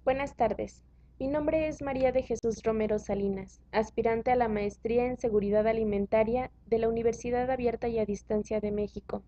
Buenas tardes. Mi nombre es María de Jesús Romero Salinas, aspirante a la maestría en Seguridad Alimentaria de la Universidad Abierta y a Distancia de México.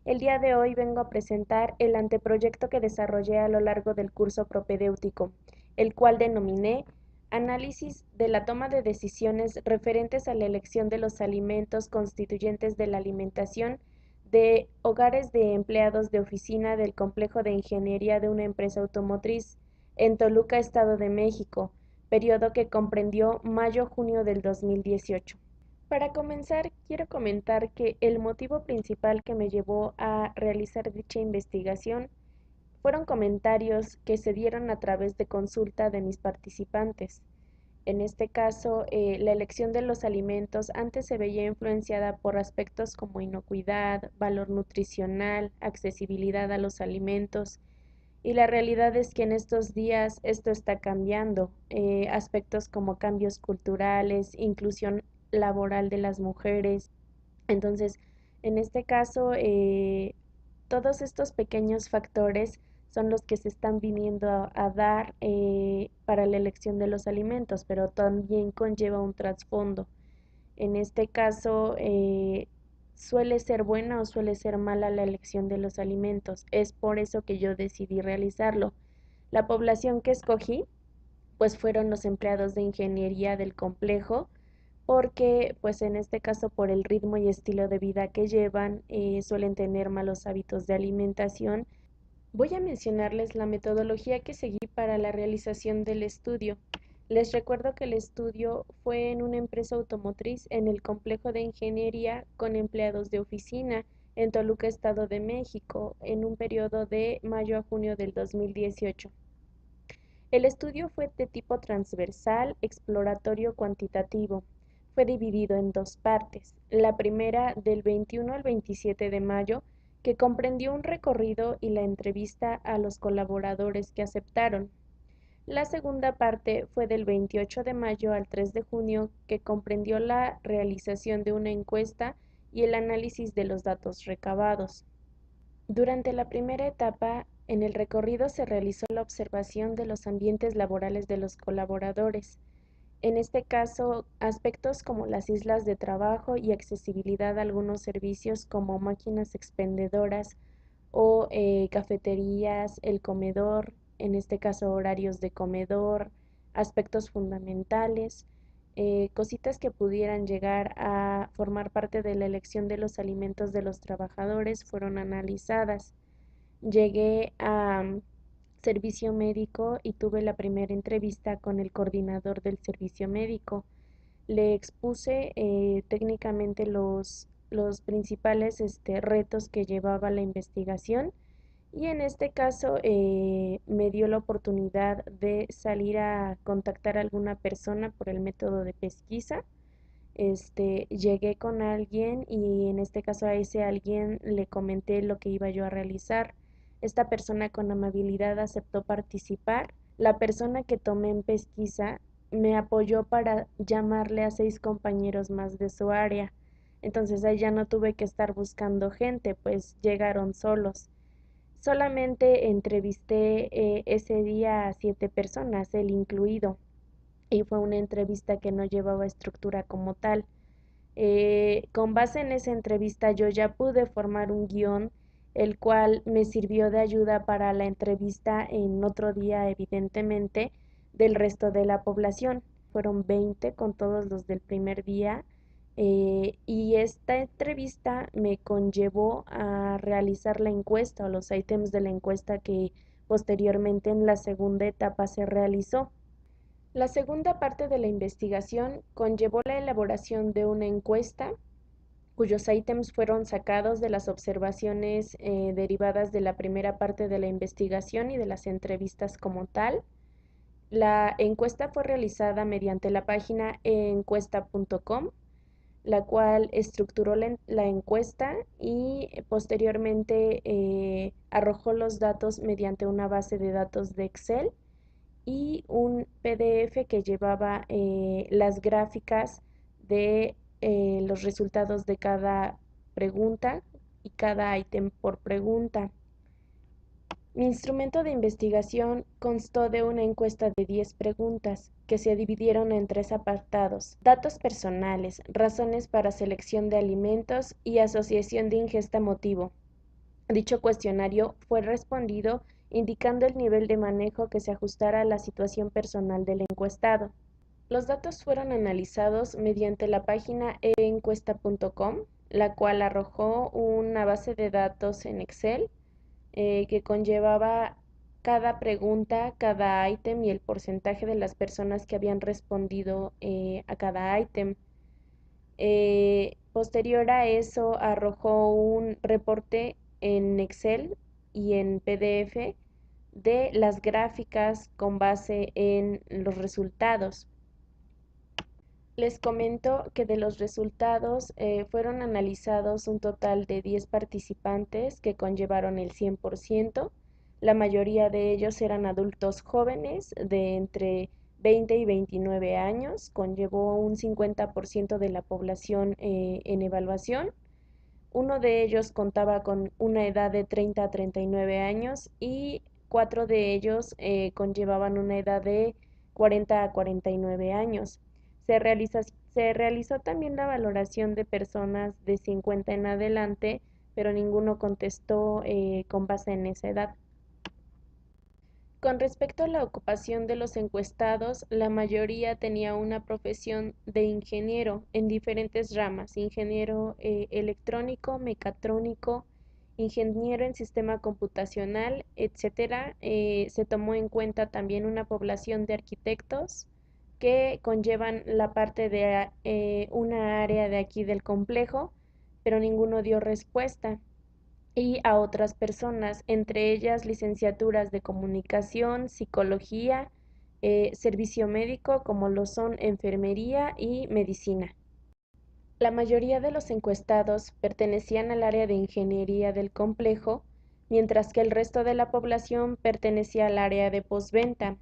El día de hoy vengo a presentar el anteproyecto que desarrollé a lo largo del curso propedéutico, el cual denominé Análisis de la toma de decisiones referentes a la elección de los alimentos constituyentes de la alimentación de hogares de empleados de oficina del complejo de ingeniería de una empresa automotriz en Toluca, Estado de México, periodo que comprendió mayo-junio del 2018. Para comenzar, quiero comentar que el motivo principal que me llevó a realizar dicha investigación fueron comentarios que se dieron a través de consulta de mis participantes. En este caso, la elección de los alimentos antes se veía influenciada por aspectos como inocuidad, valor nutricional, accesibilidad a los alimentos, y la realidad es que en estos días esto está cambiando. Aspectos como cambios culturales, inclusión laboral de las mujeres. Entonces, en este caso, todos estos pequeños factores son los que se están viniendo a dar para la elección de los alimentos, pero también conlleva un trasfondo. En este caso, suele ser buena o suele ser mala la elección de los alimentos. Es por eso que yo decidí realizarlo. La población que escogí, pues fueron los empleados de ingeniería del complejo, porque pues en este caso por el ritmo y estilo de vida que llevan, suelen tener malos hábitos de alimentación. Voy a mencionarles la metodología que seguí para la realización del estudio. Les recuerdo que el estudio fue en una empresa automotriz en el complejo de ingeniería con empleados de oficina en Toluca, Estado de México, en un periodo de mayo a junio del 2018. El estudio fue de tipo transversal, exploratorio, cuantitativo. Fue dividido en dos partes. La primera, del 21 al 27 de mayo, que comprendió un recorrido y la entrevista a los colaboradores que aceptaron. La segunda parte fue del 28 de mayo al 3 de junio, que comprendió la realización de una encuesta y el análisis de los datos recabados. Durante la primera etapa, en el recorrido se realizó la observación de los ambientes laborales de los colaboradores. En este caso, aspectos como las islas de trabajo y accesibilidad a algunos servicios como máquinas expendedoras o cafeterías, el comedor, en este caso horarios de comedor, aspectos fundamentales, cositas que pudieran llegar a formar parte de la elección de los alimentos de los trabajadores fueron analizadas. Llegué a servicio médico y tuve la primera entrevista con el coordinador del servicio médico. Le expuse técnicamente los principales retos que llevaba la investigación, y en este caso me dio la oportunidad de salir a contactar a alguna persona por el método de pesquisa. Llegué con alguien y en este caso a ese alguien le comenté lo que iba yo a realizar. Esta persona con amabilidad aceptó participar. La persona que tomé en pesquisa me apoyó para llamarle a 6 compañeros más de su área. Entonces ahí ya no tuve que estar buscando gente, pues llegaron solos. Solamente entrevisté ese día a 7 personas, él incluido, y fue una entrevista que no llevaba estructura como tal. Con base en esa entrevista yo ya pude formar un guión, el cual me sirvió de ayuda para la entrevista en otro día, evidentemente, del resto de la población. Fueron 20 con todos los del primer día, y esta entrevista me conllevó a realizar la encuesta o los ítems de la encuesta que posteriormente en la segunda etapa se realizó. La segunda parte de la investigación conllevó la elaboración de una encuesta cuyos ítems fueron sacados de las observaciones derivadas de la primera parte de la investigación y de las entrevistas como tal. La encuesta fue realizada mediante la página encuesta.com, la cual estructuró la encuesta y posteriormente arrojó los datos mediante una base de datos de Excel y un PDF que llevaba las gráficas de los resultados de cada pregunta y cada ítem por pregunta. Mi instrumento de investigación constó de una encuesta de 10 preguntas, que se dividieron en 3 apartados: datos personales, razones para selección de alimentos y asociación de ingesta-motivo. Dicho cuestionario fue respondido indicando el nivel de manejo que se ajustara a la situación personal del encuestado. Los datos fueron analizados mediante la página encuesta.com, la cual arrojó una base de datos en Excel que conllevaba cada pregunta, cada ítem y el porcentaje de las personas que habían respondido a cada ítem. Posterior a eso, arrojó un reporte en Excel y en PDF de las gráficas con base en los resultados. Les comento que de los resultados fueron analizados un total de 10 participantes que conllevaron el 100%. La mayoría de ellos eran adultos jóvenes de entre 20 y 29 años, conllevó un 50% de la población en evaluación. Uno de ellos contaba con una edad de 30 a 39 años y 4 de ellos conllevaban una edad de 40 a 49 años. Se realizó también la valoración de personas de 50 en adelante, pero ninguno contestó con base en esa edad. Con respecto a la ocupación de los encuestados, la mayoría tenía una profesión de ingeniero en diferentes ramas: ingeniero electrónico, mecatrónico, ingeniero en sistema computacional, etcétera. Se tomó en cuenta también una población de arquitectos que conllevan la parte de una área de aquí del complejo, pero ninguno dio respuesta, y a otras personas, entre ellas licenciaturas de comunicación, psicología, servicio médico, como lo son enfermería y medicina. La mayoría de los encuestados pertenecían al área de ingeniería del complejo, mientras que el resto de la población pertenecía al área de postventa.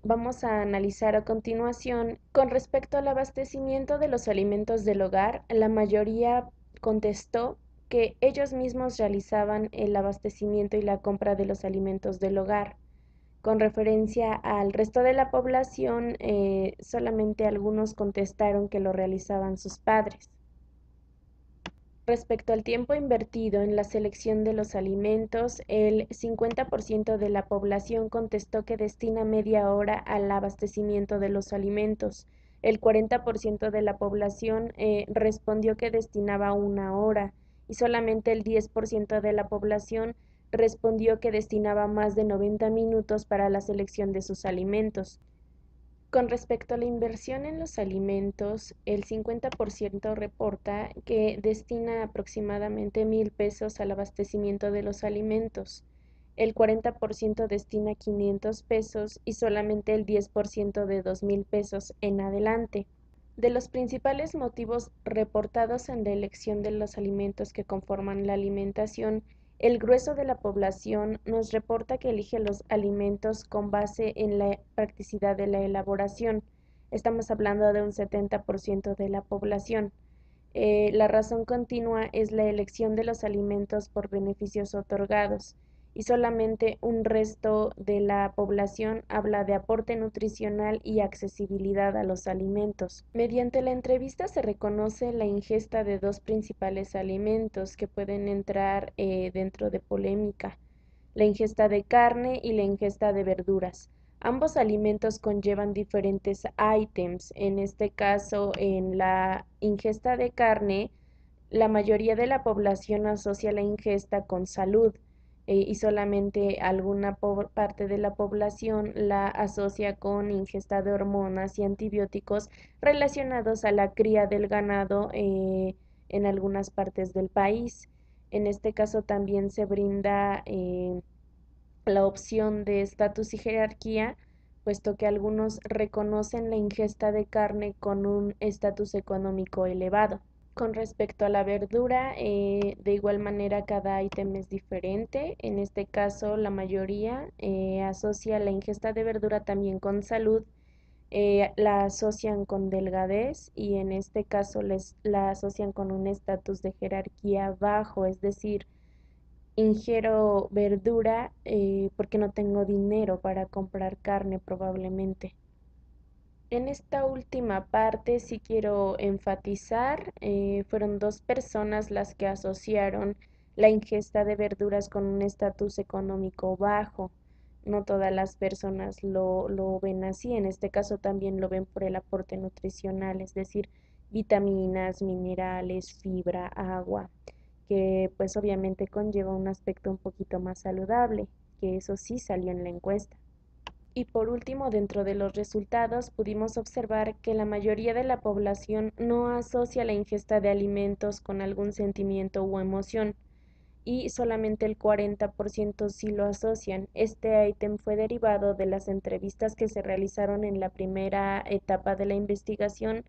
Vamos a analizar a continuación. Con respecto al abastecimiento de los alimentos del hogar, la mayoría contestó que ellos mismos realizaban el abastecimiento y la compra de los alimentos del hogar. Con referencia al resto de la población, solamente algunos contestaron que lo realizaban sus padres. Respecto al tiempo invertido en la selección de los alimentos, el 50% de la población contestó que destina media hora al abastecimiento de los alimentos. El 40% de la población respondió que destinaba una hora, y solamente el 10% de la población respondió que destinaba más de 90 minutos para la selección de sus alimentos. Con respecto a la inversión en los alimentos, el 50% reporta que destina aproximadamente 1,000 pesos al abastecimiento de los alimentos. El 40% destina 500 pesos y solamente el 10% de 2,000 pesos en adelante. De los principales motivos reportados en la elección de los alimentos que conforman la alimentación, el grueso de la población nos reporta que elige los alimentos con base en la practicidad de la elaboración. Estamos hablando de un 70% de la población. La razón continua es la elección de los alimentos por beneficios otorgados, y solamente un resto de la población habla de aporte nutricional y accesibilidad a los alimentos. Mediante la entrevista se reconoce la ingesta de dos principales alimentos que pueden entrar dentro de polémica: la ingesta de carne y la ingesta de verduras. Ambos alimentos conllevan diferentes ítems. En este caso, en la ingesta de carne, la mayoría de la población asocia la ingesta con salud, y solamente alguna parte de la población la asocia con ingesta de hormonas y antibióticos relacionados a la cría del ganado en algunas partes del país. En este caso también se brinda la opción de estatus y jerarquía, puesto que algunos reconocen la ingesta de carne con un estatus económico elevado. Con respecto a la verdura, de igual manera cada ítem es diferente. En este caso, la mayoría asocia la ingesta de verdura también con salud, la asocian con delgadez, y en este caso la asocian con un estatus de jerarquía bajo, es decir, ingiero verdura porque no tengo dinero para comprar carne probablemente. En esta última parte sí quiero enfatizar, fueron dos personas las que asociaron la ingesta de verduras con un estatus económico bajo. No todas las personas lo ven así, en este caso también lo ven por el aporte nutricional, es decir, vitaminas, minerales, fibra, agua, que pues obviamente conlleva un aspecto un poquito más saludable, que eso sí salió en la encuesta. Y por último, dentro de los resultados, pudimos observar que la mayoría de la población no asocia la ingesta de alimentos con algún sentimiento o emoción, y solamente el 40% sí lo asocian. Este ítem fue derivado de las entrevistas que se realizaron en la primera etapa de la investigación,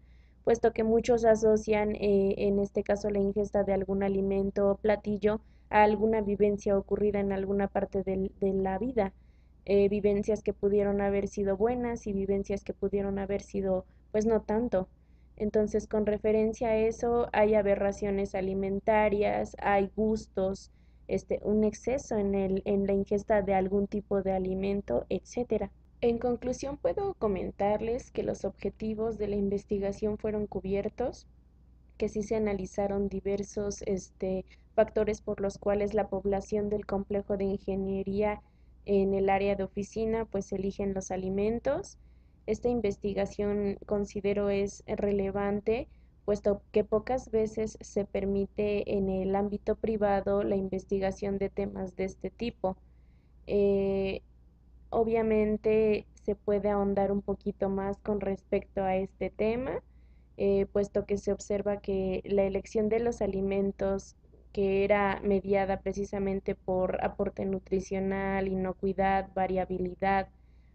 puesto que muchos asocian, en este caso, la ingesta de algún alimento o platillo a alguna vivencia ocurrida en alguna parte de la vida, vivencias que pudieron haber sido buenas y vivencias que pudieron haber sido pues no tanto. Entonces, con referencia a eso, hay aberraciones alimentarias, hay gustos, un exceso en la ingesta de algún tipo de alimento, etcétera. En conclusión, puedo comentarles que los objetivos de la investigación fueron cubiertos, que sí se analizaron diversos factores por los cuales la población del complejo de ingeniería en el área de oficina pues eligen los alimentos. Esta investigación considero es relevante, puesto que pocas veces se permite en el ámbito privado la investigación de temas de este tipo. Eh, Obviamente se puede ahondar un poquito más con respecto a este tema, puesto que se observa que la elección de los alimentos, que era mediada precisamente por aporte nutricional, inocuidad, variabilidad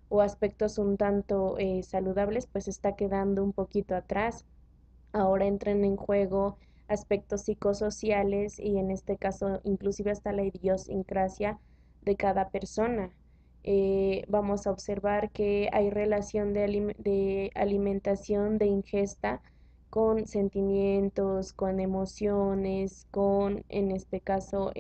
o aspectos un tanto saludables, pues está quedando un poquito atrás. Ahora entran en juego aspectos psicosociales y en este caso inclusive hasta la idiosincrasia de cada persona. Vamos a observar que hay relación de alimentación, de ingesta, con sentimientos, con emociones, con, en este caso,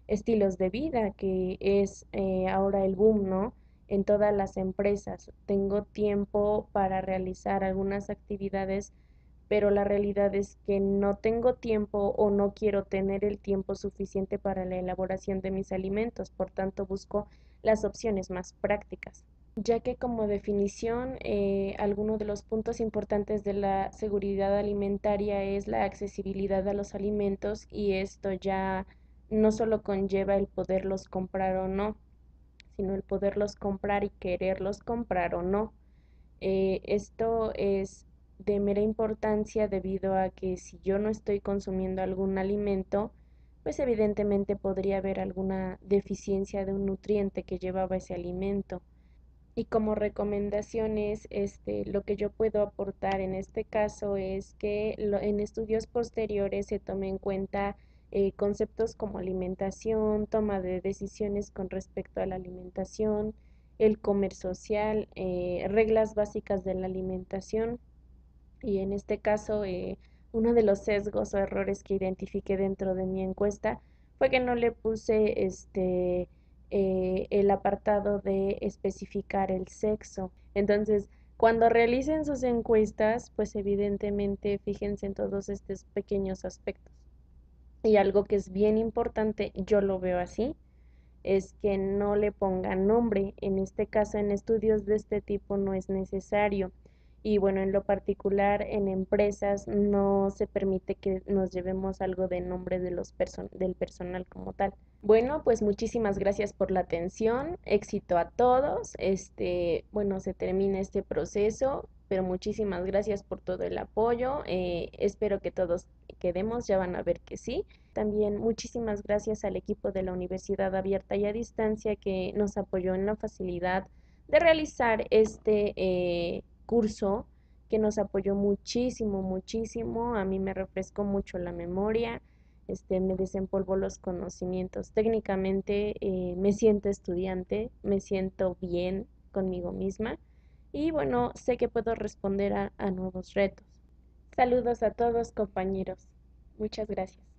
estilos de vida, que es ahora el boom, ¿no? En todas las empresas. Tengo tiempo para realizar algunas actividades, pero la realidad es que no tengo tiempo o no quiero tener el tiempo suficiente para la elaboración de mis alimentos, por tanto busco las opciones más prácticas, ya que como definición, alguno de los puntos importantes de la seguridad alimentaria es la accesibilidad a los alimentos, y esto ya no solo conlleva el poderlos comprar o no, sino el poderlos comprar y quererlos comprar o no. Esto es de mera importancia debido a que si yo no estoy consumiendo algún alimento, pues evidentemente podría haber alguna deficiencia de un nutriente que llevaba ese alimento. Y como recomendaciones, lo que yo puedo aportar en este caso es que en estudios posteriores se tome en cuenta conceptos como alimentación, toma de decisiones con respecto a la alimentación, el comer social, reglas básicas de la alimentación. Y en este caso, uno de los sesgos o errores que identifiqué dentro de mi encuesta fue que no le puse el apartado de especificar el sexo. Entonces, cuando realicen sus encuestas, pues evidentemente fíjense en todos estos pequeños aspectos. Y algo que es bien importante, yo lo veo así, es que no le pongan nombre. En este caso, en estudios de este tipo no es necesario. Y bueno, en lo particular, en empresas no se permite que nos llevemos algo de nombre de del personal como tal. Bueno, pues muchísimas gracias por la atención, éxito a todos. Bueno, se termina este proceso, pero muchísimas gracias por todo el apoyo. Espero que todos quedemos, ya van a ver que sí. También muchísimas gracias al equipo de la Universidad Abierta y a Distancia, que nos apoyó en la facilidad de realizar este curso, que nos apoyó muchísimo, muchísimo. A mí me refrescó mucho la memoria, me desempolvó los conocimientos. Técnicamente me siento estudiante, me siento bien conmigo misma y bueno, sé que puedo responder a nuevos retos. Saludos a todos, compañeros. Muchas gracias.